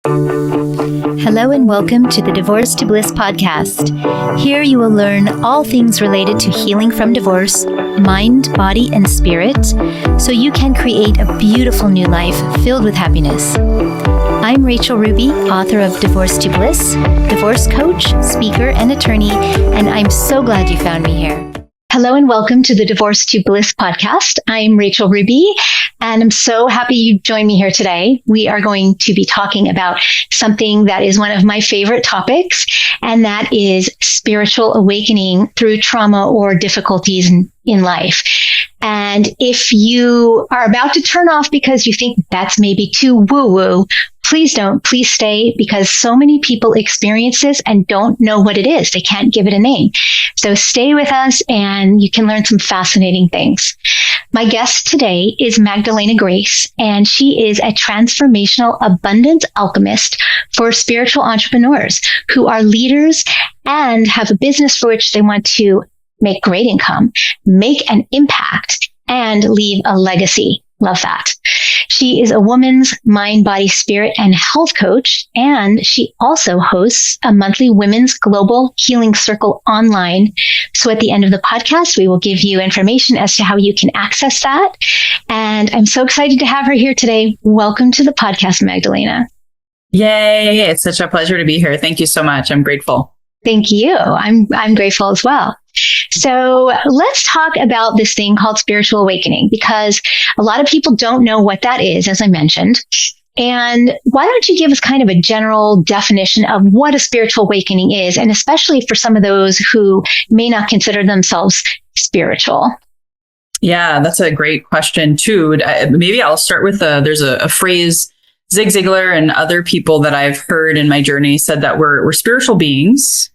Hello and welcome to the Divorce to Bliss podcast. Here you will learn all things related to healing from divorce, mind, body, and spirit, so you can create a beautiful new life filled with happiness. I'm Rachel Ruby, author of Divorce to Bliss, divorce coach, speaker, and attorney, and I'm so glad you found me here. Hello and welcome to the Divorce to Bliss podcast. I'm Rachel Ruby, and I'm so happy you joined me here today. We are going to be talking about something that is one of my favorite topics, and that is spiritual awakening through trauma or difficulties in life. And if you are about to turn off because you think that's maybe too woo-woo, please don't. Please stay, because so many people experience this and don't know what it is. They can't give it a name. So stay with us and you can learn some fascinating things. My guest today is Magdalena Grace, and she is a transformational abundance alchemist for spiritual entrepreneurs who are leaders and have a business for which they want to make great income, make an impact, and leave a legacy. Love that. She is a woman's mind, body, spirit, and health coach, and she also hosts a monthly women's global healing circle online. So at the end of the podcast, we will give you information as to how you can access that. And I'm so excited to have her here today. Welcome to the podcast, Magdalena. Yay. It's such a pleasure to be here. Thank you so much. I'm grateful. Thank you. I'm grateful as well. So let's talk about this thing called spiritual awakening, because a lot of people don't know what that is, as I mentioned. And why don't you give us kind of a general definition of what a spiritual awakening is, and especially for some of those who may not consider themselves spiritual? Yeah, that's a great question too. Maybe I'll start with there's a phrase Zig Ziglar and other people that I've heard in my journey said that we're spiritual beings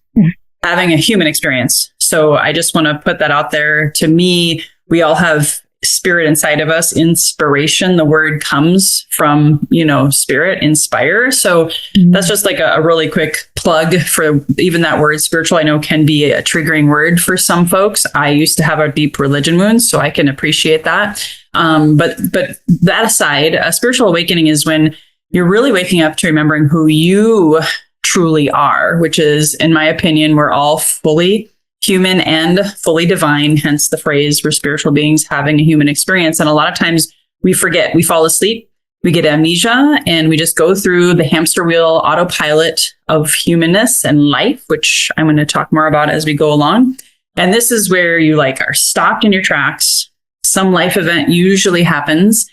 having a human experience. So I just want to put that out there. To me, we all have spirit inside of us. Inspiration, the word comes from, spirit, inspire. So that's just like a really quick plug for even that word spiritual. I know can be a triggering word for some folks. I used to have a deep religion wound, so I can appreciate that. But that aside, a spiritual awakening is when you're really waking up to remembering who you truly are, which is, in my opinion, we're all fully human and fully divine, hence the phrase, we're spiritual beings having a human experience. And a lot of times we forget, we fall asleep, we get amnesia, and we just go through the hamster wheel autopilot of humanness and life, which I'm going to talk more about as we go along. And this is where you are stopped in your tracks. Some life event usually happens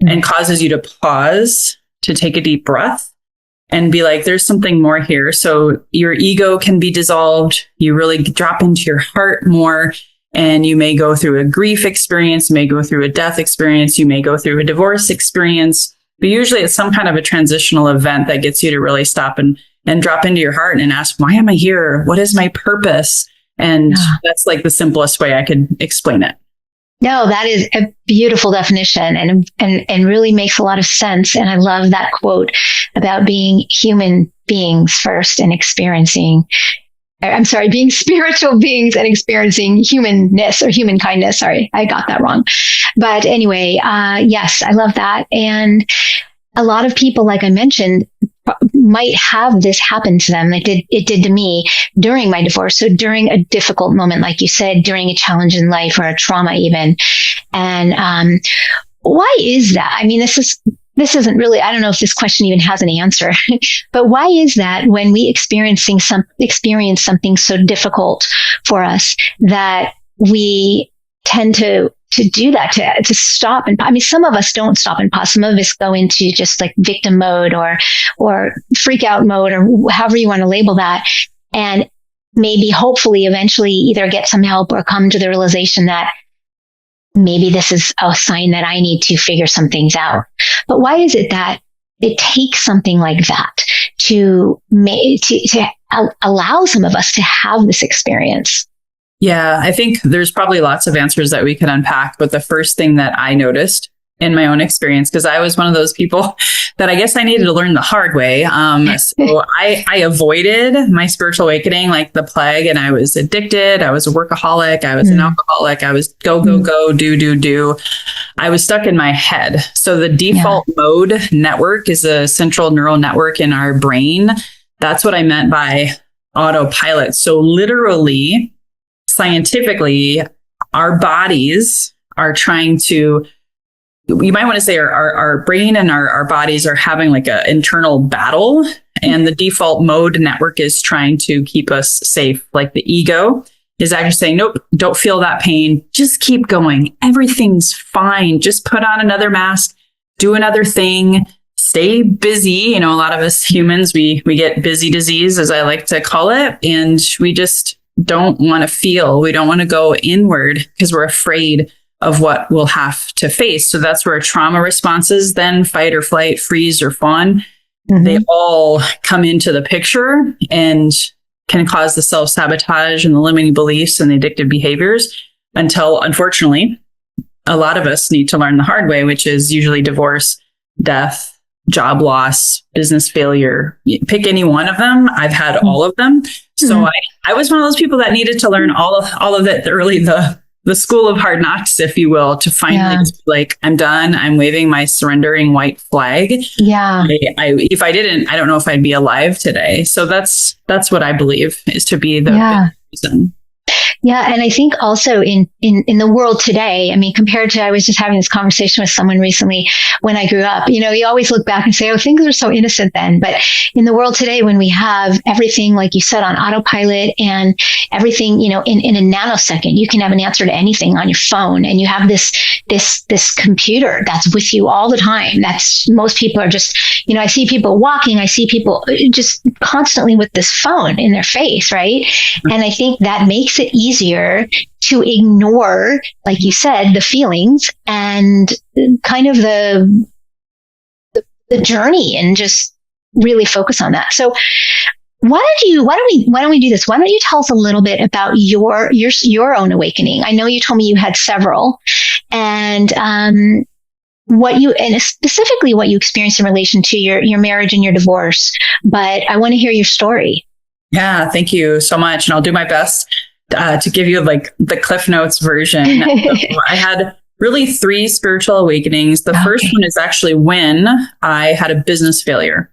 and causes you to pause, to take a deep breath and be like, there's something more here. So your ego can be dissolved. You really drop into your heart more, and you may go through a grief experience, you may go through a death experience, you may go through a divorce experience, but usually it's some kind of a transitional event that gets you to really stop and drop into your heart and ask, why am I here? What is my purpose? And that's like the simplest way I could explain it. No, that is a beautiful definition and really makes a lot of sense. And I love that quote about being human beings first and being spiritual beings and experiencing humanness or human kindness. Sorry, I got that wrong. But anyway, yes, I love that. And a lot of people, like I mentioned, might have this happen to them. It did to me during my divorce. So during a difficult moment, like you said, during a challenge in life or a trauma even. And why is that? I mean, this isn't really, I don't know if this question even has an answer, but why is that when we experience something so difficult for us that we tend to do that, to stop? And I mean, some of us don't stop and pause. Some of us go into just like victim mode or freak out mode, or however you want to label that. And maybe hopefully eventually either get some help or come to the realization that maybe this is a sign that I need to figure some things out. But why is it that it takes something like that to allow some of us to have this experience? Yeah, I think there's probably lots of answers that we can unpack. But the first thing that I noticed in my own experience, because I was one of those people that I guess I needed to learn the hard way. So I avoided my spiritual awakening like the plague, and I was addicted. I was a workaholic. I was an alcoholic. I was go, do. I was stuck in my head. So the default mode network is a central neural network in our brain. That's what I meant by autopilot. So literally, scientifically, our bodies are trying to, you might want to say our brain and our bodies are having like an internal battle, and the default mode network is trying to keep us safe. Like the ego is actually saying, nope, don't feel that pain. Just keep going. Everything's fine. Just put on another mask, do another thing, stay busy. You know, a lot of us humans, we get busy disease, as I like to call it. And we just don't want to feel. We don't want to go inward because we're afraid of what we'll have to face. So that's where trauma responses, then fight or flight, freeze or fawn, they all come into the picture and can cause the self-sabotage and the limiting beliefs and the addictive behaviors, until, unfortunately, a lot of us need to learn the hard way, which is usually divorce, death, job loss, business failure. Pick any one of them. I've had all of them. So I was one of those people that needed to learn all of it early, the school of hard knocks, if you will, to finally be like, I'm done. I'm waving my surrendering white flag. Yeah. If I didn't, I don't know if I'd be alive today. So that's what I believe is to be the reason. Yeah. And I think also in the world today, I mean, compared to, I was just having this conversation with someone recently when I grew up, you know, you always look back and say, oh, things were so innocent then. But in the world today, when we have everything, like you said, on autopilot and everything, you know, in a nanosecond, you can have an answer to anything on your phone, and you have this computer that's with you all the time. That's, most people are just, you know, I see people walking, I see people just constantly with this phone in their face, right? And I think that makes it easier to ignore, like you said, the feelings and kind of the journey, and just really focus on that. So why don't we do this? Why don't you tell us a little bit about your own awakening? I know you told me you had several, and specifically what you experienced in relation to your marriage and your divorce. But I want to hear your story. Yeah, thank you so much. And I'll do my best to give you like the Cliff Notes version. I had really 3 spiritual awakenings. The first one is actually when I had a business failure.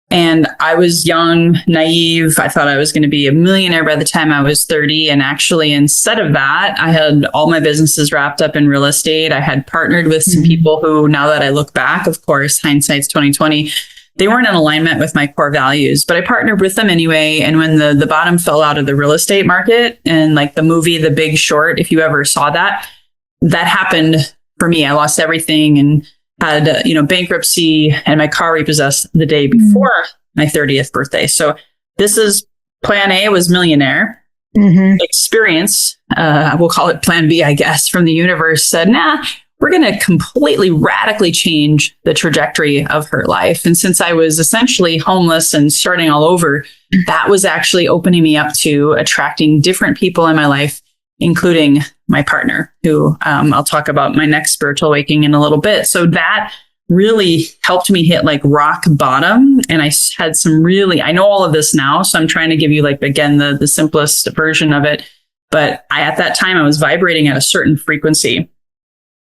And I was young, naive. I thought I was going to be a millionaire by the time I was 30. And actually, instead of that, I had all my businesses wrapped up in real estate. I had partnered with some people who, now that I look back, of course, hindsight's 2020, they weren't in alignment with my core values, but I partnered with them anyway. And when the bottom fell out of the real estate market, and like the movie, The Big Short, if you ever saw that happened for me. I lost everything and had, bankruptcy, and my car repossessed the day before my 30th birthday. So this is plan A, was millionaire. Experience, we'll call it plan B, I guess, from the universe said, nah, we're going to completely radically change the trajectory of her life. And since I was essentially homeless and starting all over, that was actually opening me up to attracting different people in my life, including my partner, who I'll talk about my next spiritual awakening in a little bit. So that really helped me hit like rock bottom. And I had some really, I know all of this now, so I'm trying to give you like, again, the simplest version of it. But at that time, I was vibrating at a certain frequency.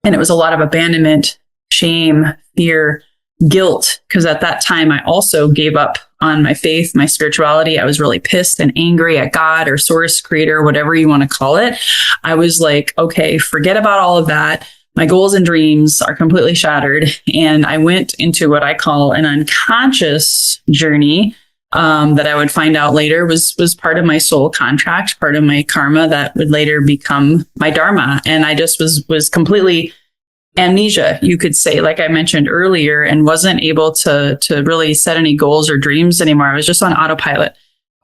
And it was a lot of abandonment, shame, fear, guilt. Because at that time, I also gave up on my faith, my spirituality. I was really pissed and angry at God or source, creator, whatever you want to call it. I was like, okay, forget about all of that. My goals and dreams are completely shattered. And I went into what I call an unconscious journey that I would find out later was part of my soul contract, part of my karma that would later become my dharma. And I just was completely amnesia, you could say, like I mentioned earlier, and wasn't able to really set any goals or dreams anymore. I was just on autopilot.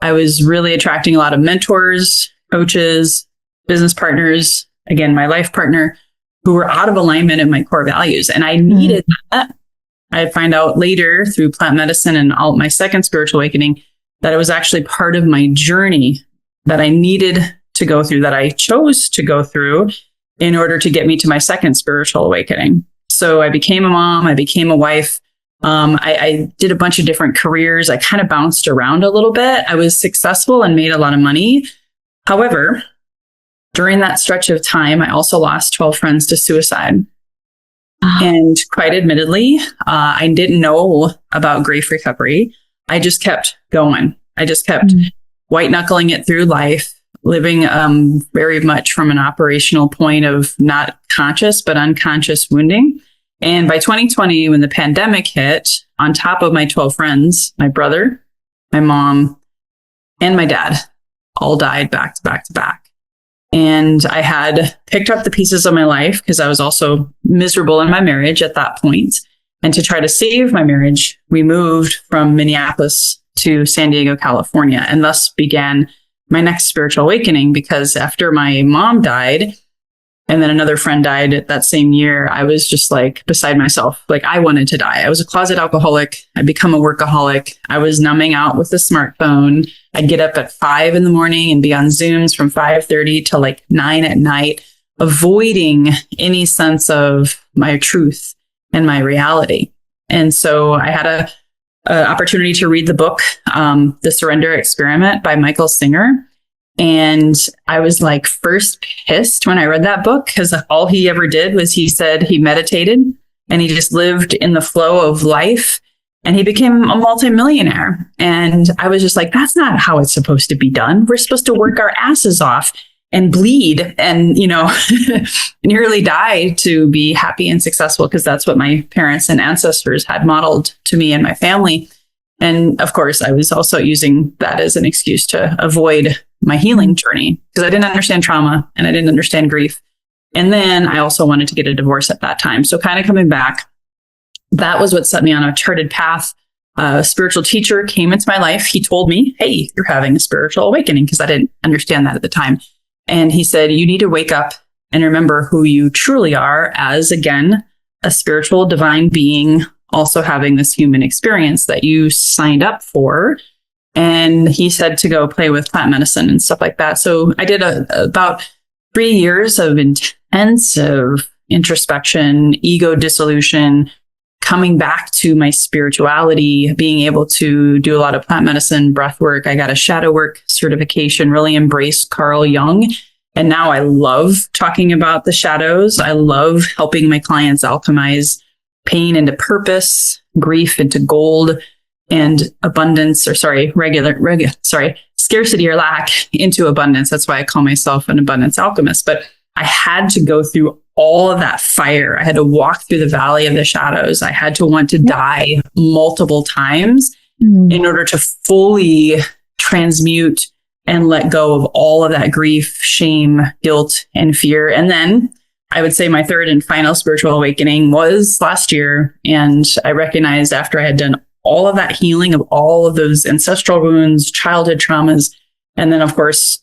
I was really attracting a lot of mentors, coaches, business partners, again, my life partner, who were out of alignment in my core values. And I needed that. I find out later through plant medicine and my second spiritual awakening that it was actually part of my journey that I needed to go through, that I chose to go through in order to get me to my second spiritual awakening. So I became a mom, I became a wife. I did a bunch of different careers. I kind of bounced around a little bit. I was successful and made a lot of money. However, during that stretch of time, I also lost 12 friends to suicide. And quite admittedly, I didn't know about grief recovery. I just kept going. I just kept white knuckling it through life, living very much from an operational point of not conscious, but unconscious wounding. And by 2020, when the pandemic hit, on top of my 12 friends, my brother, my mom, and my dad all died back to back to back. And I had picked up the pieces of my life because I was also miserable in my marriage at that point. And to try to save my marriage, we moved from Minneapolis to San Diego, California, and thus began my next spiritual awakening. Because after my mom died, and then another friend died that same year, I was just like beside myself. Like I wanted to die. I was a closet alcoholic. I'd become a workaholic. I was numbing out with the smartphone. I'd get up at 5 a.m. and be on Zooms from 5:30 to like 9 p.m, avoiding any sense of my truth and my reality. And so I had a opportunity to read the book, The Surrender Experiment by Michael Singer. And I was like first pissed when I read that book because all he ever did was he said he meditated and he just lived in the flow of life and he became a multimillionaire. And I was just like, that's not how it's supposed to be done. We're supposed to work our asses off and bleed and, nearly die to be happy and successful because that's what my parents and ancestors had modeled to me and my family. And of course, I was also using that as an excuse to avoid my healing journey because I didn't understand trauma and I didn't understand grief. And then I also wanted to get a divorce at that time. So kind of coming back, that was what set me on a charted path. A spiritual teacher came into my life. He told me, hey, you're having a spiritual awakening because I didn't understand that at the time. And he said, you need to wake up and remember who you truly are as, again, a spiritual divine being also having this human experience that you signed up for. And he said to go play with plant medicine and stuff like that. So I did about 3 years of intensive introspection, ego dissolution, coming back to my spirituality, being able to do a lot of plant medicine, breath work. I got a shadow work certification, really embraced Carl Jung. And now I love talking about the shadows. I love helping my clients alchemize pain into purpose, grief into gold, and scarcity or lack into abundance. That's why I call myself an abundance alchemist. But I had to go through all of that fire. I had to walk through the valley of the shadows. I had to want to die multiple times in order to fully transmute and let go of all of that grief, shame, guilt, and fear. And then I would say my third and final spiritual awakening was last year. And I recognized after I had done all of that healing of all of those ancestral wounds, childhood traumas, and then, of course,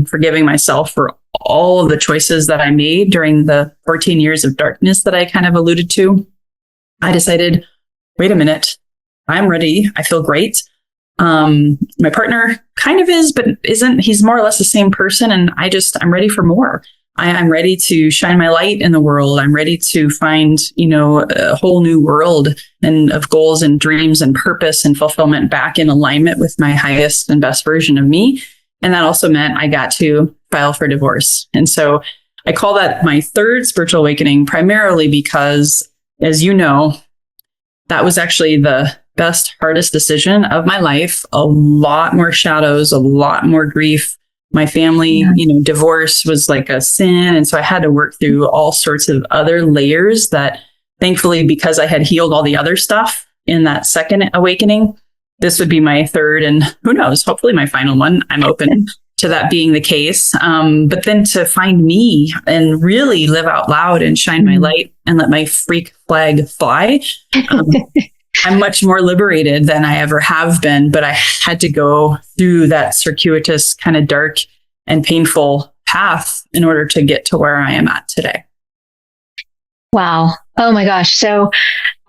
forgiving myself for all of the choices that I made during the 14 years of darkness that I kind of alluded to, I decided, wait a minute, I'm ready. I feel great. My partner kind of is, but isn't. He's more or less the same person. And I'm ready for more. I'm ready to shine my light in the world. I'm ready to find, a whole new world and of goals and dreams and purpose and fulfillment back in alignment with my highest and best version of me. And that also meant I got to file for divorce. And so I call that my third spiritual awakening, primarily because, as you know, that was actually the best, hardest decision of my life. A lot more shadows, a lot more grief. My family, divorce was like a sin. And so I had to work through all sorts of other layers that thankfully, because I had healed all the other stuff in that second awakening, this would be my third and who knows, hopefully my final one. I'm open to that being the case. But then to find me and really live out loud and shine my light and let my freak flag fly. I'm much more liberated than I ever have been, but I had to go through that circuitous, kind of dark and painful path in order to get to where I am at today. Wow. Oh my gosh. So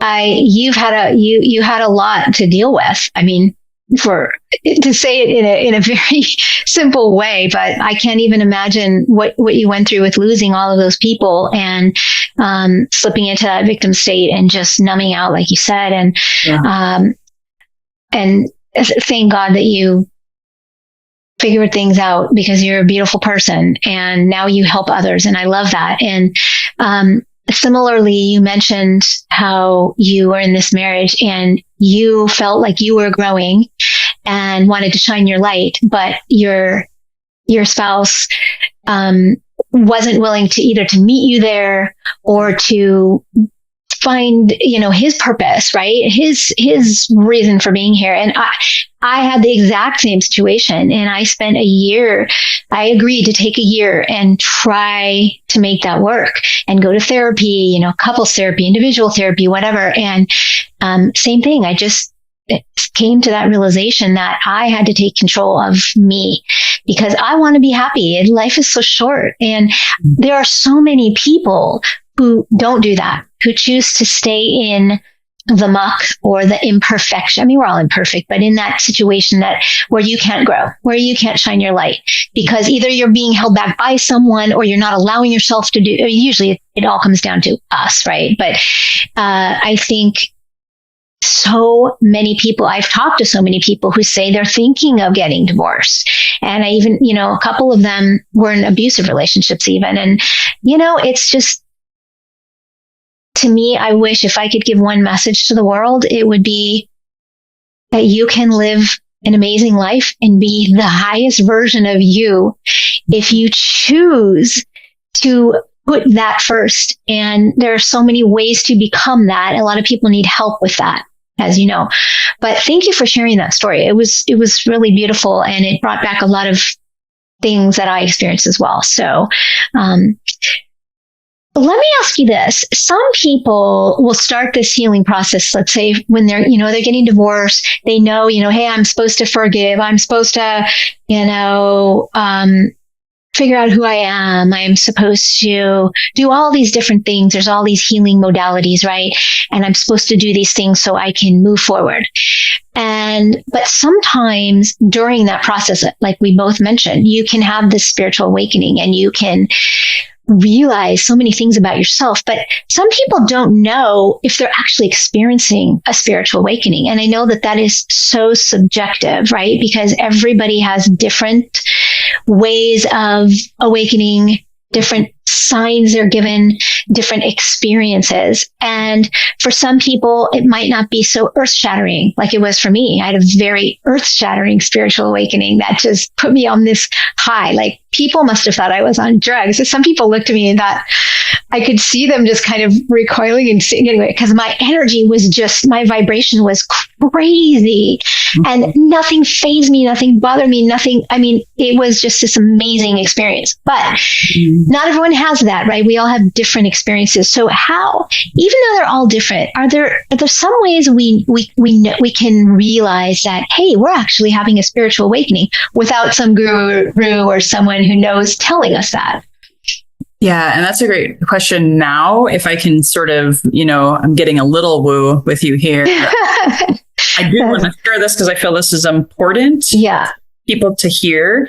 you had a lot to deal with. I mean, to say it in a very simple way, but I can't even imagine what you went through with losing all of those people and slipping into that victim state and just numbing out, like you said, and thank God that you figured things out, because you're a beautiful person and now you help others, and I love that. And similarly, you mentioned how you were in this marriage and you felt like you were growing and wanted to shine your light, but your spouse wasn't willing to either to meet you there or to find, his purpose, right? His reason for being here. And I had the exact same situation, and I spent a year. I agreed to take a year and try to make that work and go to therapy, couples therapy, individual therapy, whatever. And same thing. I just came to that realization that I had to take control of me, because I want to be happy. Life is so short. And there are so many people who don't do that, who choose to stay in the muck or the imperfection. I mean, we're all imperfect, but in that situation where you can't grow, where you can't shine your light, because either you're being held back by someone or you're not allowing yourself to do. Usually it all comes down to us, right? But I think so many people, I've talked to so many people who say they're thinking of getting divorced. And I even, a couple of them were in abusive relationships even. And, it's just, to me, I wish if I could give one message to the world, it would be that you can live an amazing life and be the highest version of you if you choose to put that first. And there are so many ways to become that. A lot of people need help with that, as you know. But thank you for sharing that story. It was really beautiful, and it brought back a lot of things that I experienced as well. So, let me ask you this. Some people will start this healing process, let's say when they're getting divorced, they know, hey, I'm supposed to forgive. I'm supposed to, figure out who I am. I'm supposed to do all these different things. There's all these healing modalities, right? And I'm supposed to do these things so I can move forward. But sometimes during that process, like we both mentioned, you can have this spiritual awakening and you can realize so many things about yourself, but some people don't know if they're actually experiencing a spiritual awakening. And I know that is so subjective, right? Because everybody has different ways of awakening, different signs they're given, different experiences. And for some people, it might not be so earth-shattering like it was for me. I had a very earth-shattering spiritual awakening that just put me on this high. Like, people must have thought I was on drugs. So some people looked at me and thought I could see them just kind of recoiling and sitting anyway, because my energy was my vibration was crazy, and nothing fazed me, nothing bothered me, nothing. I mean, it was just this amazing experience. But not everyone has that, right? We all have different experiences. So how, even though they're all different, are there some ways we can realize that, hey, we're actually having a spiritual awakening without some guru or someone who knows telling us that? Yeah, and that's a great question. Now, if I can sort of, I'm getting a little woo with you here. I do want to share this because I feel this is important for people to hear.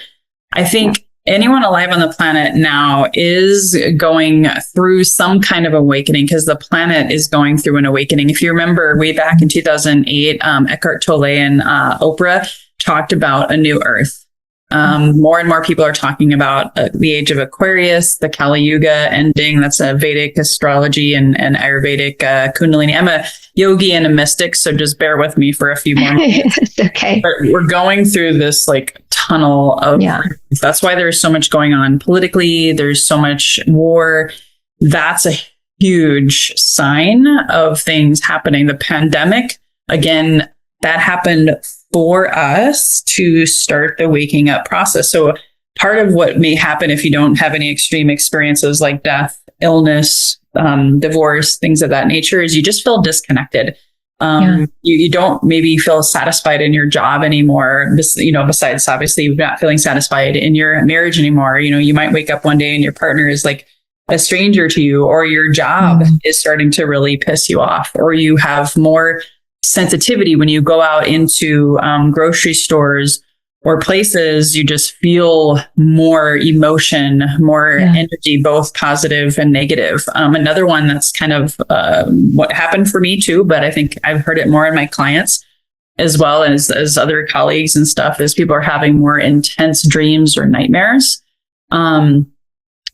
I think anyone alive on the planet now is going through some kind of awakening, because the planet is going through an awakening. If you remember way back in 2008, Eckhart Tolle and Oprah talked about a new earth. More and more people are talking about the age of Aquarius, the Kali Yuga ending. That's a Vedic astrology and Ayurvedic Kundalini. I'm a yogi and a mystic, so just bear with me for a few more minutes. Okay. But we're going through this like tunnel of, that's why there's so much going on politically. There's so much war. That's a huge sign of things happening. The pandemic, again, that happened for us to start the waking up process. So part of what may happen if you don't have any extreme experiences like death, illness, divorce, things of that nature, is you just feel disconnected. You don't maybe feel satisfied in your job anymore. Besides obviously not feeling satisfied in your marriage anymore. You might wake up one day and your partner is like a stranger to you, or your job is starting to really piss you off, or you have more sensitivity when you go out into grocery stores or places, you just feel more emotion, more energy, both positive and negative. Another one that's kind of what happened for me too, but I think I've heard it more in my clients as well as other colleagues and stuff, is people are having more intense dreams or nightmares. You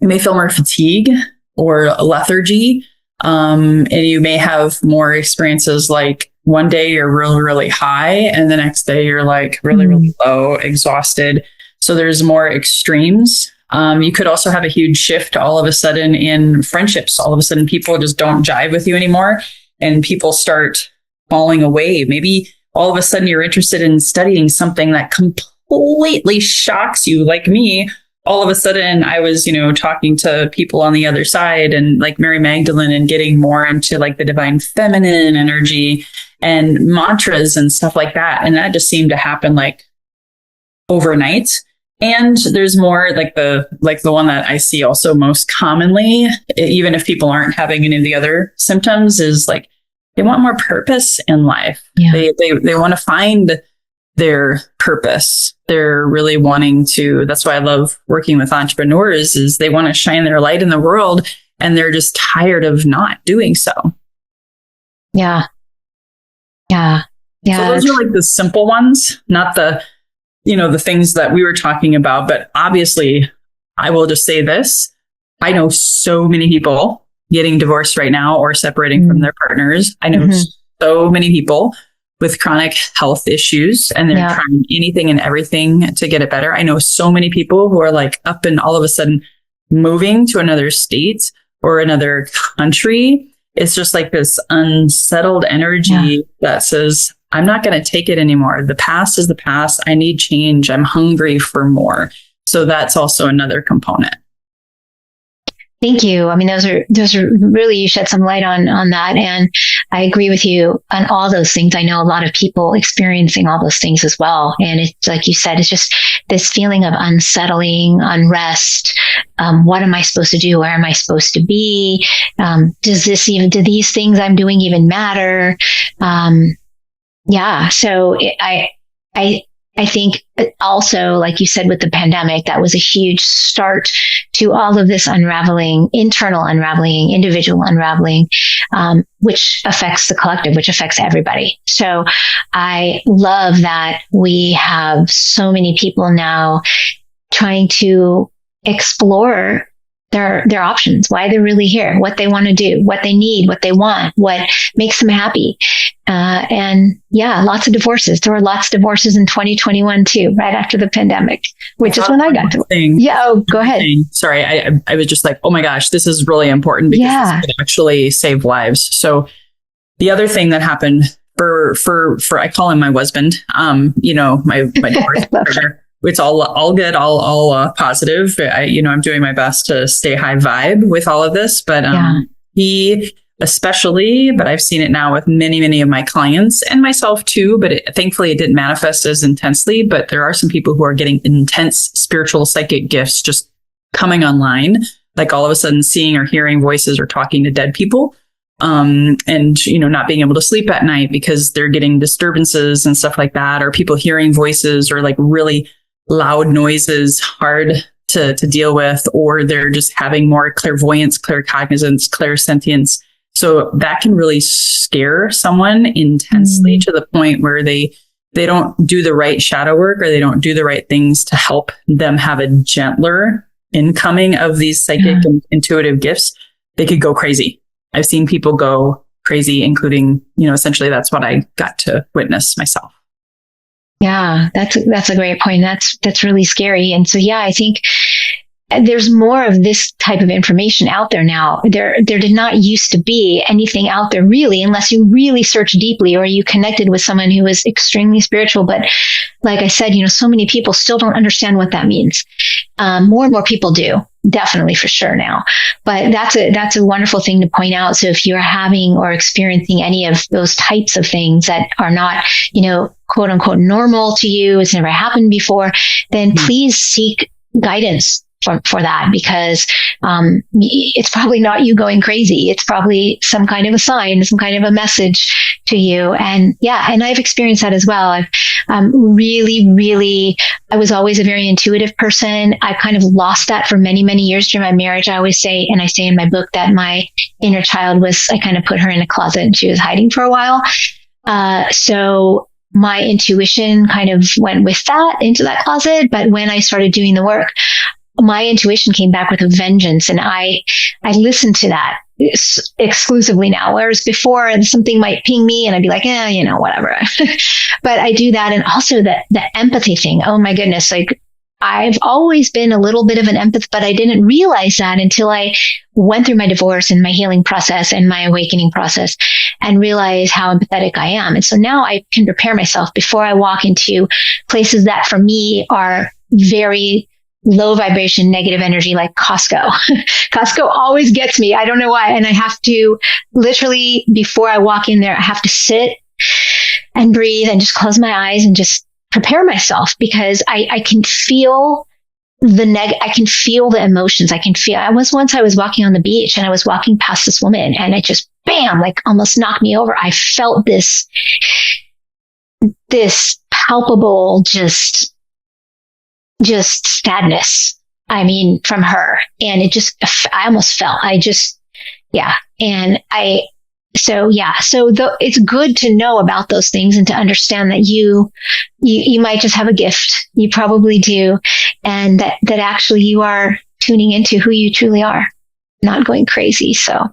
may feel more fatigue or lethargy. And you may have more experiences like one day you're really, really high and the next day you're like really, really low, exhausted. So there's more extremes. You could also have a huge shift all of a sudden in friendships. All of a sudden people just don't jive with you anymore and people start falling away. Maybe all of a sudden you're interested in studying something that completely shocks you, like me. All of a sudden I was, talking to people on the other side and like Mary Magdalene and getting more into like the divine feminine energy and mantras and stuff like that. And that just seemed to happen like overnight. And there's more like the one that I see also most commonly, even if people aren't having any of the other symptoms, is like they want more purpose in life. Yeah. They want to find their purpose. They're really wanting to, that's why I love working with entrepreneurs, is they want to shine their light in the world and they're just tired of not doing so. Yeah. Yeah. So those are like the simple ones, not the, the things that we were talking about. But obviously I will just say this. I know so many people getting divorced right now or separating from their partners. I know so many people with chronic health issues and they're trying anything and everything to get it better. I know so many people who are like up and all of a sudden moving to another state or another country. It's just like this unsettled energy that says, I'm not going to take it anymore. The past is the past. I need change. I'm hungry for more. So that's also another component. Thank you. I mean, those are really, you shed some light on that. And I agree with you on all those things. I know a lot of people experiencing all those things as well. And it's like you said, it's just this feeling of unsettling, unrest. What am I supposed to do? Where am I supposed to be? Do these things I'm doing even matter? So I think also, like you said, with the pandemic, that was a huge start to all of this unraveling, internal unraveling, individual unraveling, which affects the collective, which affects everybody. So I love that we have so many people now trying to explore their options, why they're really here, what they want to do, what they need, what they want, what makes them happy. Lots of divorces. There were lots of divorces in 2021 too, right after the pandemic, which is when I got to it. Yeah. Oh, go ahead. Sorry. I was just like, oh my gosh, this is really important because this could actually save lives. So the other thing that happened for I call him my husband, my divorce partner. It's all good, all positive. I'm doing my best to stay high vibe with all of this, but he especially, but I've seen it now with many, many of my clients and myself too, but thankfully it didn't manifest as intensely, but there are some people who are getting intense spiritual psychic gifts just coming online, like all of a sudden seeing or hearing voices or talking to dead people. And, not being able to sleep at night because they're getting disturbances and stuff like that, or people hearing voices or like really loud noises, hard to deal with, or they're just having more clairvoyance, claircognizance, clairsentience. So that can really scare someone intensely to the point where they don't do the right shadow work or they don't do the right things to help them have a gentler incoming of these psychic and intuitive gifts. They could go crazy. I've seen people go crazy, including, essentially that's what I got to witness myself. Yeah, that's a great point. That's really scary. And so, I think there's more of this type of information out there now. There did not used to be anything out there really, unless you really search deeply or you connected with someone who was extremely spiritual. But like I said, so many people still don't understand what that means. More and more people do. Definitely, for sure now. But that's a wonderful thing to point out. So if you're having or experiencing any of those types of things that are not, quote unquote, normal to you, it's never happened before, then please seek guidance. for that, because it's probably not you going crazy. It's probably some kind of a sign, some kind of a message to you. And yeah, and I've experienced that as well. I've really, I was always a very intuitive person. I kind of lost that for many, many years during my marriage. I always say, and I say in my book, that my inner child I kind of put her in a closet and she was hiding for a while. So my intuition kind of went with that into that closet. But when I started doing the work, my intuition came back with a vengeance, and I listened to that exclusively now. Whereas before, something might ping me and I'd be like, whatever. But I do that. And also the empathy thing. Oh my goodness. Like, I've always been a little bit of an empath, but I didn't realize that until I went through my divorce and my healing process and my awakening process, and realized how empathetic I am. And so now I can prepare myself before I walk into places that for me are very low vibration, negative energy, like Costco. Costco always gets me. I don't know why. And I have to literally, before I walk in there, I have to sit and breathe and just close my eyes and just prepare myself, because I can feel I can feel the emotions. I was walking on the beach and I was walking past this woman, and it just, bam, like almost knocked me over. I felt this palpable, just sadness. I mean, from her. And I almost fell. It's good to know about those things and to understand that you might just have a gift. You probably do. And that actually you are tuning into who you truly are, not going crazy. So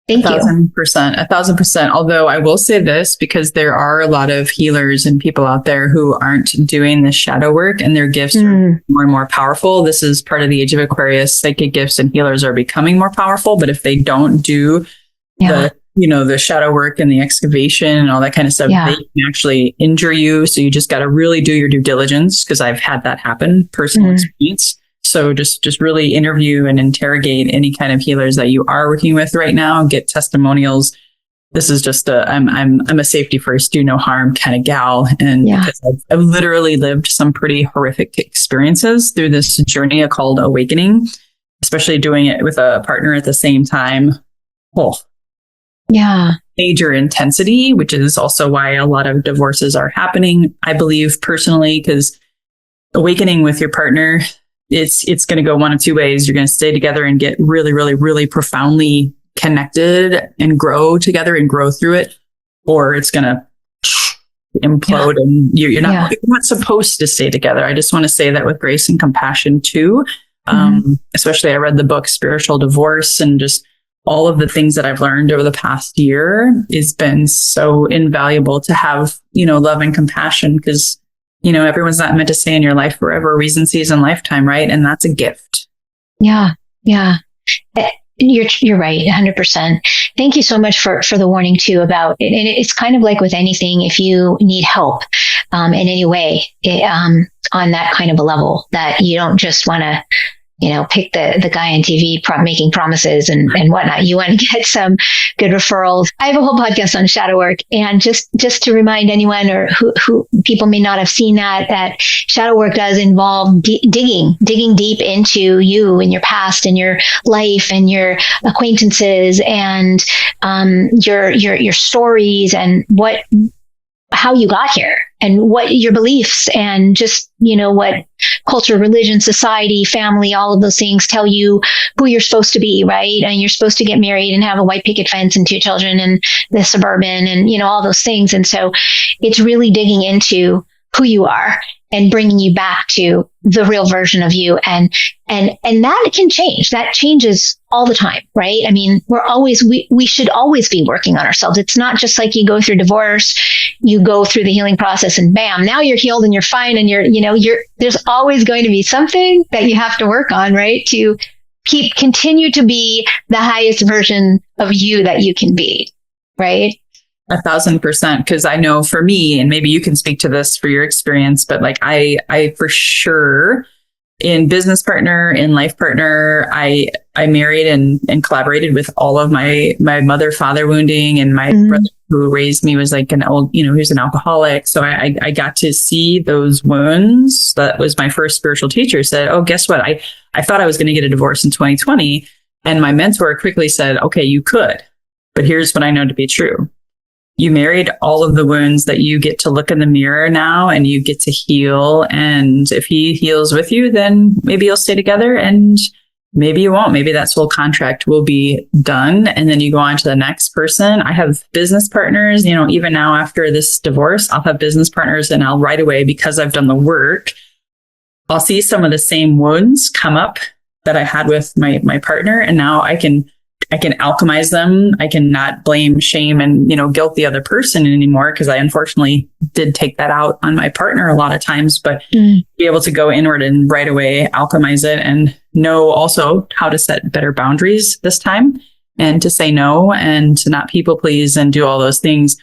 thank you. 1,000%. Although I will say this, because there are a lot of healers and people out there who aren't doing the shadow work, and their gifts are more and more powerful. This is part of the age of Aquarius. Psychic gifts and healers are becoming more powerful, but if they don't do the shadow work and the excavation and all that kind of stuff, they can actually injure you. So you just got to really do your due diligence, because I've had that happen, personal experience. So just really interview and interrogate any kind of healers that you are working with right now. Get testimonials. This is just I'm a safety first, do no harm kind of gal. And because I've literally lived some pretty horrific experiences through this journey called awakening, especially doing it with a partner at the same time. Major intensity, which is also why a lot of divorces are happening, I believe personally, because awakening with your partner, it's going to go one of two ways. You're going to stay together and get really, really, really profoundly connected and grow together and grow through it, or it's going to implode and you're not supposed to stay together. I just want to say that with grace and compassion too. Especially I read the book Spiritual Divorce, and just all of the things that I've learned over the past year has been so invaluable to have, love and compassion, because, everyone's not meant to stay in your life forever, reason, season, lifetime, right? And that's a gift. Yeah. You're right, 100%. Thank you so much for the warning too about it. And it's kind of like with anything, if you need help in any way, on that kind of a level, that you don't just want to pick the guy on TV making promises and whatnot. You want to get some good referrals. I have a whole podcast on shadow work, and just to remind anyone or who people may not have seen that shadow work does involve digging deep into you and your past and your life and your acquaintances and your stories and how you got here and what your beliefs and just, what culture, religion, society, family, all of those things tell you who you're supposed to be, right? And you're supposed to get married and have a white picket fence and 2 children and the suburban and, all those things. And so it's really digging into who you are and bringing you back to the real version of you. And that can change. That changes all the time, right? I mean, we should always be working on ourselves. It's not just like you go through divorce, you go through the healing process and bam, now you're healed and you're fine. And there's always going to be something that you have to work on, right? To continue to be the highest version of you that you can be, right? 1,000%. Because I know for me, and maybe you can speak to this for your experience, but like I for sure in business partner, in life partner, I married and collaborated with all of my mother, father wounding and my brother who raised me was like an old, he was an alcoholic. So I got to see those wounds. That was my first spiritual teacher said, oh, guess what? I thought I was going to get a divorce in 2020. And my mentor quickly said, okay, you could, but here's what I know to be true. You married all of the wounds that you get to look in the mirror now and you get to heal. And if he heals with you, then maybe you'll stay together and maybe you won't. Maybe that soul contract will be done. And then you go on to the next person. I have business partners, even now after this divorce, I'll have business partners and I'll right away, because I've done the work, I'll see some of the same wounds come up that I had with my partner. And now I can alchemize them. I can not blame, shame, and, guilt the other person anymore, because I unfortunately did take that out on my partner a lot of times, but be able to go inward and right away alchemize it and know also how to set better boundaries this time and to say no and to not people please and do all those things.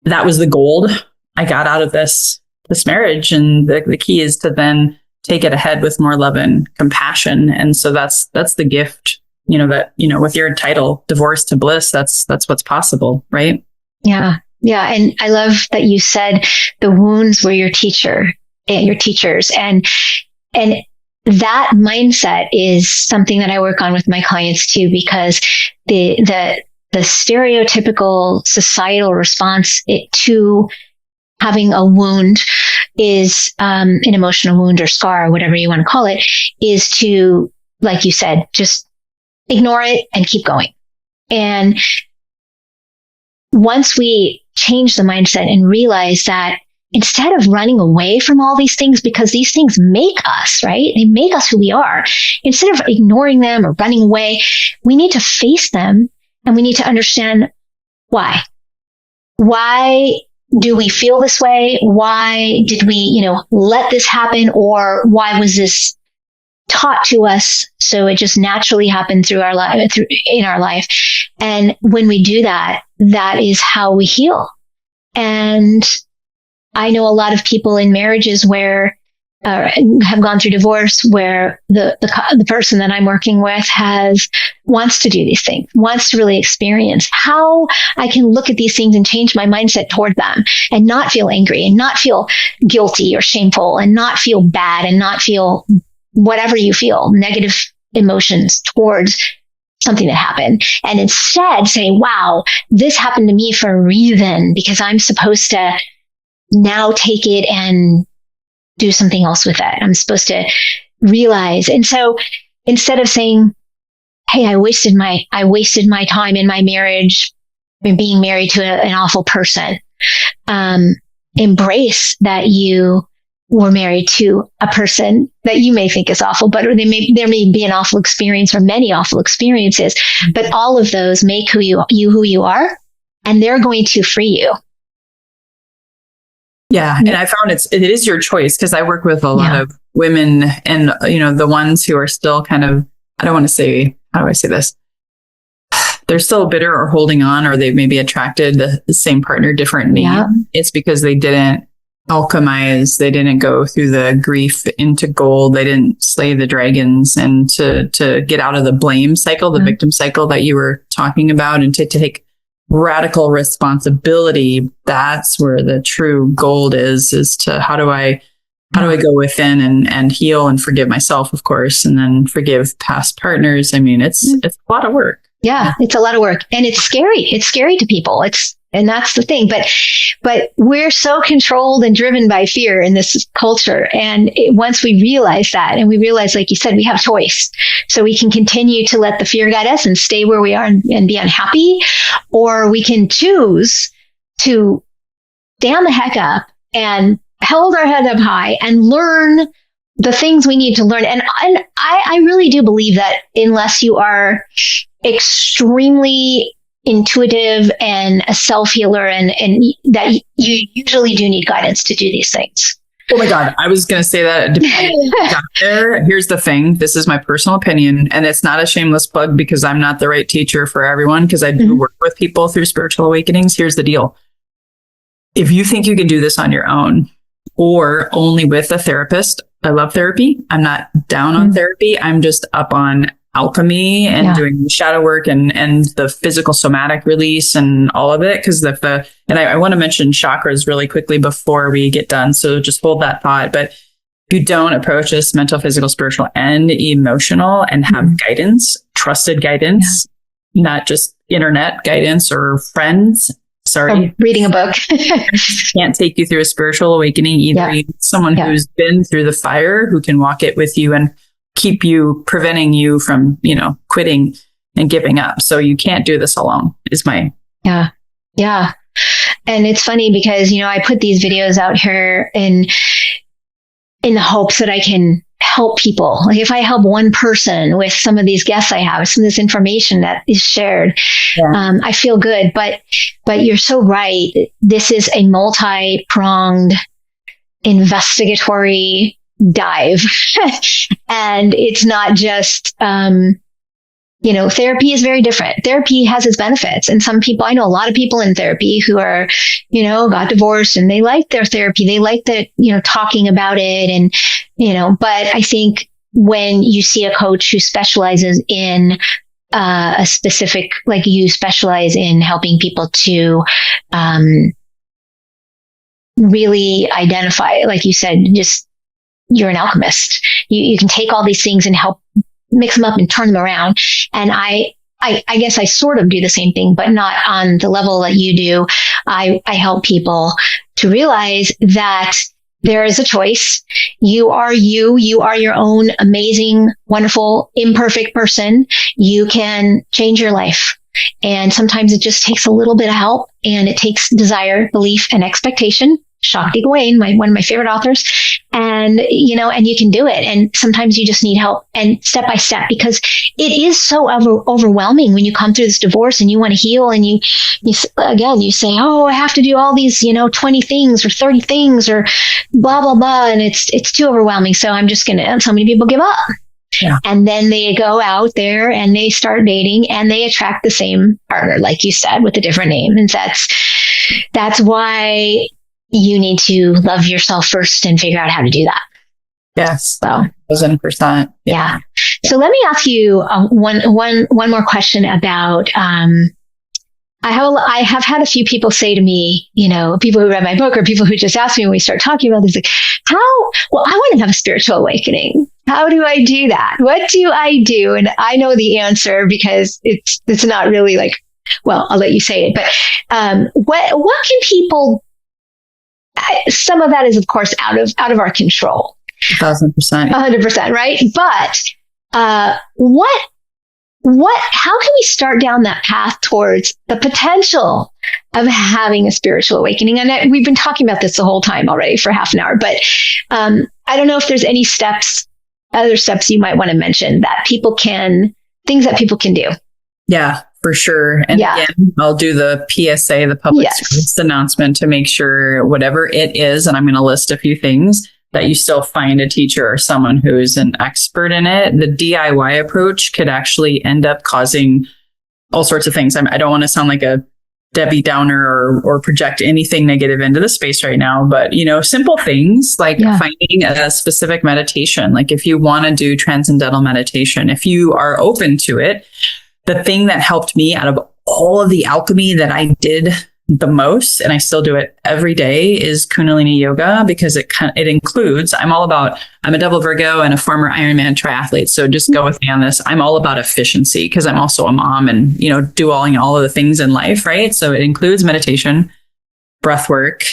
That was the gold I got out of this marriage. And the key is to then take it ahead with more love and compassion. And so that's the gift, with your title, Divorce to Bliss, that's what's possible, right? Yeah. Yeah. And I love that you said the wounds were your teachers. And that mindset is something that I work on with my clients too, because the stereotypical societal response to having a wound is an emotional wound or scar, or whatever you want to call it, is to, like you said, just ignore it and keep going. And once we change the mindset and realize that instead of running away from all these things, because these things make us, right? They make us who we are. Instead of ignoring them or running away, we need to face them and we need to understand why. Why do we feel this way? Why did we, let this happen? Or why was this taught to us? So it just naturally happened in our life. And when we do that, that is how we heal. And I know a lot of people in marriages where have gone through divorce, where the person that I'm working with wants to do these things, wants to really experience how I can look at these things and change my mindset toward them and not feel angry and not feel guilty or shameful and not feel bad and not feel whatever you feel, negative emotions towards something that happened. And instead say, wow, this happened to me for a reason, because I'm supposed to now take it and do something else with it. I'm supposed to realize. And so instead of saying, hey, I wasted my time in my marriage and being married to an awful person, embrace that you were married to a person that you may think is awful, but there may be an awful experience or many awful experiences, but all of those make who you are, and they're going to free you. Yeah. And I found it is your choice, because I work with a lot of women and, the ones who are still kind of, I don't want to say, how do I say this? They're still bitter or holding on, or they maybe attracted the same partner differently. Yeah. It's because they didn't alchemize. They didn't go through the grief into gold. They didn't slay the dragons, and to get out of the blame cycle, the victim cycle that you were talking about, and to take radical responsibility. That's where the true gold is to how do I go within and heal and forgive myself, of course, and then forgive past partners. I mean, it's a lot of work. Yeah, it's a lot of work, and it's scary. It's scary to people. And that's the thing. But we're so controlled and driven by fear in this culture. And once we realize that, and we realize, like you said, we have choice. So we can continue to let the fear guide us and stay where we are and be unhappy, or we can choose to stand the heck up and hold our head up high and learn the things we need to learn. And I really do believe that unless you are extremely intuitive and a self-healer, and that you usually do need guidance to do these things. Oh my God. I was going to say that. Here's the thing. This is my personal opinion, and it's not a shameless plug because I'm not the right teacher for everyone, because I do work with people through spiritual awakenings. Here's the deal. If you think you can do this on your own or only with a therapist, I love therapy. I'm not down on therapy. I'm just up on alchemy and doing the shadow work and the physical somatic release and all of it. Cause I want to mention chakras really quickly before we get done. So just hold that thought. But if you don't approach this mental, physical, spiritual, and emotional and have guidance, trusted guidance, not just internet guidance or friends, or reading a book, can't take you through a spiritual awakening either. You need someone who's been through the fire, who can walk it with you and keep you, preventing you from, quitting and giving up. So you can't do this alone is my. Yeah. And it's funny because, I put these videos out here in the hopes that I can help people. Like if I help one person with some of these guests I have, some of this information that is shared, I feel good. But you're so right. This is a multi-pronged investigatory dive. And it's not just, therapy is very different. Therapy has its benefits. And some people, I know a lot of people in therapy who are, got divorced and they like their therapy. They like talking about it. And, but I think when you see a coach who specializes in a specific, like you specialize in helping people to, really identify, like you said, just you're an alchemist. You can take all these things and help mix them up and turn them around. And I guess I sort of do the same thing, but not on the level that you do. I help people to realize that there is a choice. You are your own amazing, wonderful, imperfect person. You can change your life. And sometimes it just takes a little bit of help, and it takes desire, belief, and expectation. Shakti Gawain, one of my favorite authors. And, and you can do it. And sometimes you just need help, and step by step, because it is so overwhelming when you come through this divorce and you want to heal, and you say, oh, I have to do all these, 20 things or 30 things or blah, blah, blah. And it's too overwhelming. So so many people give up. Yeah. And then they go out there and they start dating and they attract the same partner, like you said, with a different name. And that's why you need to love yourself first and figure out how to do that. Yes. So 1,000%. Yeah. So let me ask you one more question about, I have had a few people say to me, people who read my book or people who just ask me when we start talking about this, like, I want to have a spiritual awakening. How do I do that? What do I do? And I know the answer because it's not really like, well, I'll let you say it, but, what can people, some of that is of course out of our control. 1,000%. 100%, right? But, how can we start down that path towards the potential of having a spiritual awakening? And we've been talking about this the whole time already for half an hour, but, I don't know if there's any other steps you might want to mention things that people can do. Yeah, for sure. And again, I'll do the PSA, the public service announcement, to make sure whatever it is, and I'm going to list a few things, that you still find a teacher or someone who's an expert in it. The DIY approach could actually end up causing all sorts of things. I don't want to sound like a Debbie Downer or project anything negative into the space right now, but simple things like finding a specific meditation. Like if you want to do transcendental meditation, if you are open to it, the thing that helped me out of all of the alchemy that I did the most, and I still do it every day, is Kundalini yoga, because it includes, I'm a double Virgo and a former Ironman triathlete. So just go with me on this. I'm all about efficiency because I'm also a mom and, do all of the things in life, right? So it includes meditation, breath work,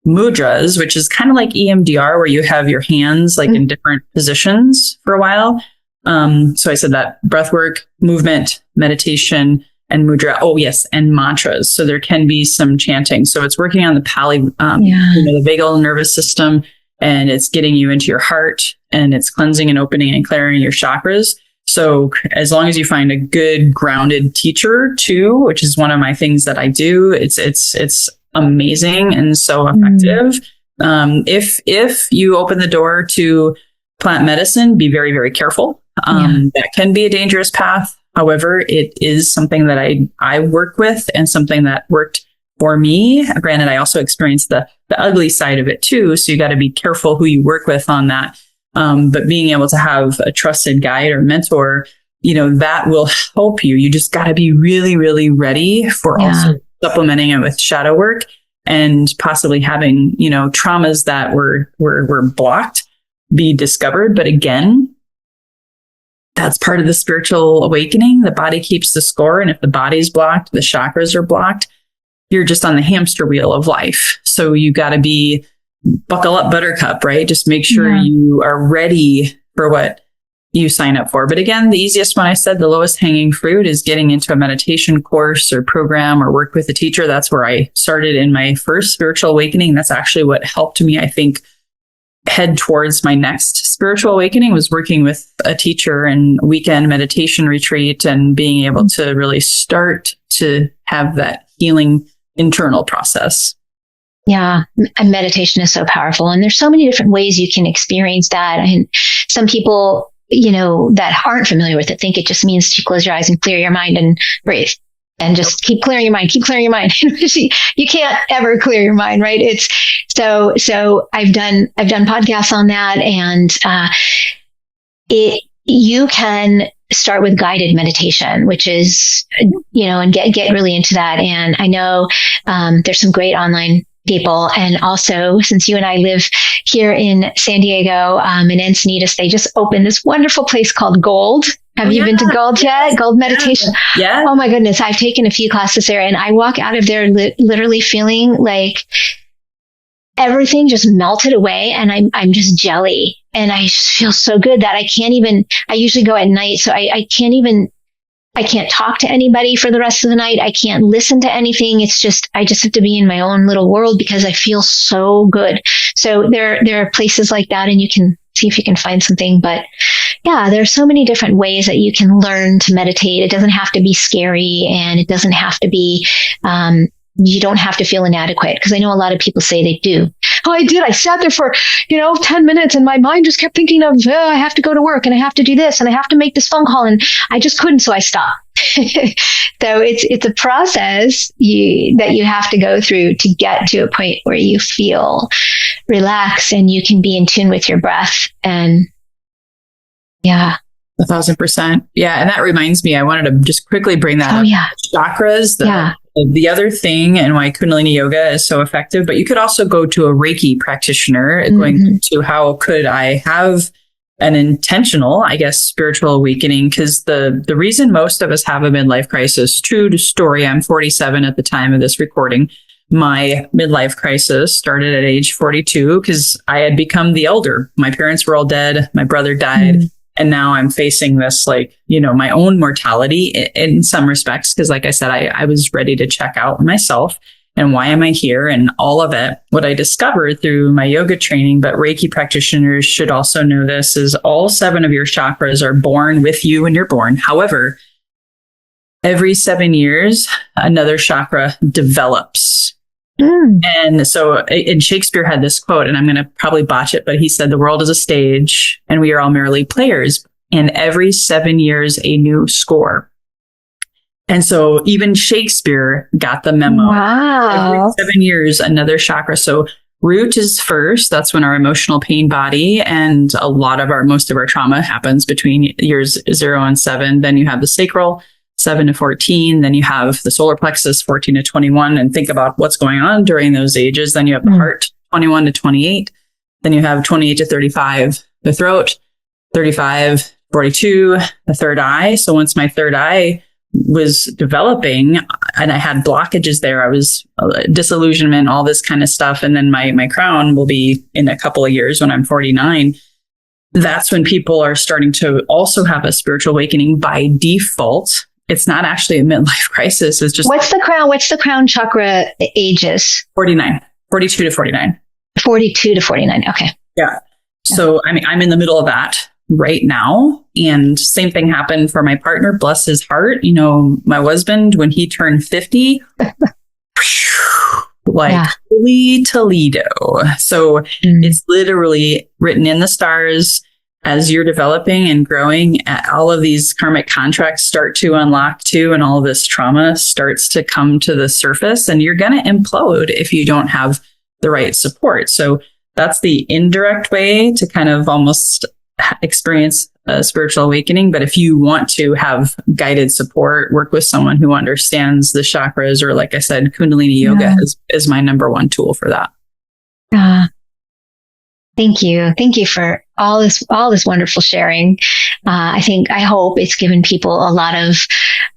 mudras, which is kind of like EMDR, where you have your hands like in different positions for a while. So I said that: breath work, movement, meditation, and mudra. Oh, yes. And mantras. So there can be some chanting. So it's working on the the vagal nervous system, and it's getting you into your heart, and it's cleansing and opening and clearing your chakras. So as long as you find a good grounded teacher too, which is one of my things that I do, it's amazing and so effective. If you open the door to plant medicine, be very, very careful. That can be a dangerous path. However, it is something that I work with, and something that worked for me. Granted, I also experienced the ugly side of it too. So you got to be careful who you work with on that. But being able to have a trusted guide or mentor that will help you. You just got to be really, really ready for also supplementing it with shadow work and possibly having, traumas that were blocked be discovered. But again, that's part of the spiritual awakening. The body keeps the score. And if the body's blocked, the chakras are blocked, you're just on the hamster wheel of life. So you got to be buckle up, buttercup, right? Just make sure you are ready for what you sign up for. But again, the easiest one, I said, the lowest hanging fruit is getting into a meditation course or program or work with a teacher. That's where I started in my first spiritual awakening. That's actually what helped me, I think, head towards my next spiritual awakening, was working with a teacher and weekend meditation retreat and being able to really start to have that healing internal process. Yeah, meditation is so powerful. And there's so many different ways you can experience that. And some people, that aren't familiar with it think it just means to close your eyes and clear your mind and breathe. And just keep clearing your mind, keep clearing your mind. You can't ever clear your mind, right? It's so I've done podcasts on that, and you can start with guided meditation, which is, and get really into that. And I know there's some great online people. And also, since you and I live here in San Diego, in Encinitas, they just opened this wonderful place called Gold. Have you been to Gold yet? Gold meditation? Yeah. Oh my goodness. I've taken a few classes there, and I walk out of there literally feeling like everything just melted away, and I'm just jelly. And I just feel so good that I usually go at night. So I can't talk to anybody for the rest of the night. I can't listen to anything. I just have to be in my own little world because I feel so good. So there are places like that, and you can see if you can find something. But yeah, there are so many different ways that you can learn to meditate. It doesn't have to be scary, and it doesn't have to be, you don't have to feel inadequate, because I know a lot of people say they do. Oh, I did. I sat there for, 10 minutes and my mind just kept thinking of, I have to go to work and I have to do this and I have to make this phone call, and I just couldn't. So I stopped. So it's a process that you have to go through to get to a point where you feel relaxed and you can be in tune with your breath. And yeah. 1,000%. Yeah. And that reminds me, I wanted to just quickly bring that up. Yeah. Chakras. The other thing, and why Kundalini yoga is so effective, but you could also go to a Reiki practitioner, going to how could I have an intentional, spiritual awakening? Because the reason most of us have a midlife crisis, true to story, I'm 47 at the time of this recording. My midlife crisis started at age 42 because I had become the elder. My parents were all dead. My brother died. And now I'm facing this, my own mortality in some respects, because like I said, I was ready to check out myself and why am I here and all of it. What I discovered through my yoga training, but Reiki practitioners should also know this, is all 7 of your chakras are born with you when you're born. However, every 7 years, another chakra develops. And so, and Shakespeare had this quote, and I'm going to probably botch it, but he said, the world is a stage and we are all merely players. And every 7 years, a new score. And so even Shakespeare got the memo. Wow. Every 7 years, another chakra. So root is first. That's when our emotional pain body and most of our trauma happens between years 0 and 7. Then you have the sacral, 7 to 14. Then you have the solar plexus, 14 to 21. And think about what's going on during those ages. Then you have the heart, 21 to 28. Then you have 28 to 35, the throat, 35, 42, the third eye. So once my third eye was developing and I had blockages there, I was disillusionment, all this kind of stuff. And then my crown will be in a couple of years when I'm 49. That's when people are starting to also have a spiritual awakening by default. It's not actually a midlife crisis. It's just what's the crown chakra ages? 49, 42 to 49. 42 to 49. Okay. Yeah. So I'm in the middle of that right now. And same thing happened for my partner, bless his heart. My husband, when he turned 50, holy Toledo. So it's literally written in the stars. As you're developing and growing, all of these karmic contracts start to unlock too, and all of this trauma starts to come to the surface, and you're going to implode if you don't have the right support. So that's the indirect way to kind of almost experience a spiritual awakening. But if you want to have guided support, work with someone who understands the chakras, or like I said, Kundalini yoga is my number one tool for that. Thank you. Thank you for all this wonderful sharing. I hope it's given people a lot of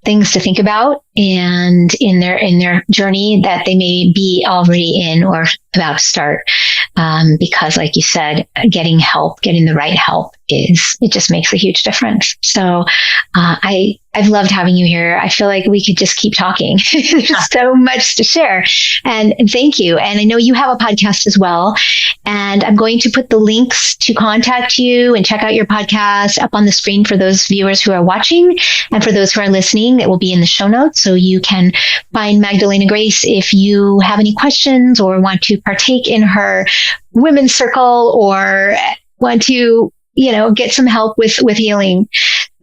things to think about, and in their journey that they may be already in or about to start. Because like you said, getting the right help it just makes a huge difference. So, I've loved having you here. I feel like we could just keep talking. There's so much to share. And thank you. And I know you have a podcast as well. And I'm going to put the links to contact you and check out your podcast up on the screen for those viewers who are watching, and for those who are listening, it will be in the show notes. So you can find Magdalena Grace if you have any questions or want to partake in her women's circle, or want to, get some help with healing.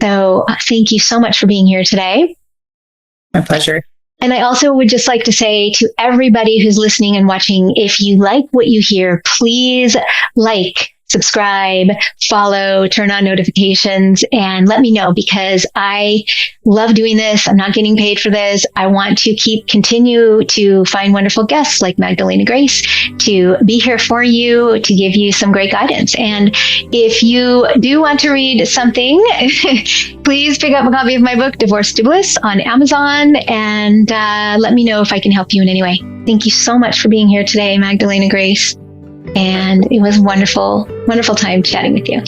So thank you so much for being here today. My pleasure. And I also would just like to say to everybody who's listening and watching, if you like what you hear, please subscribe, follow, turn on notifications, and let me know, because I love doing this. I'm not getting paid for this. I want to continue to find wonderful guests like Magdalena Grace to be here for you, to give you some great guidance. And if you do want to read something, please pick up a copy of my book, Divorce to Bliss, on Amazon, and let me know if I can help you in any way. Thank you so much for being here today, Magdalena Grace. And it was wonderful, wonderful time chatting with you.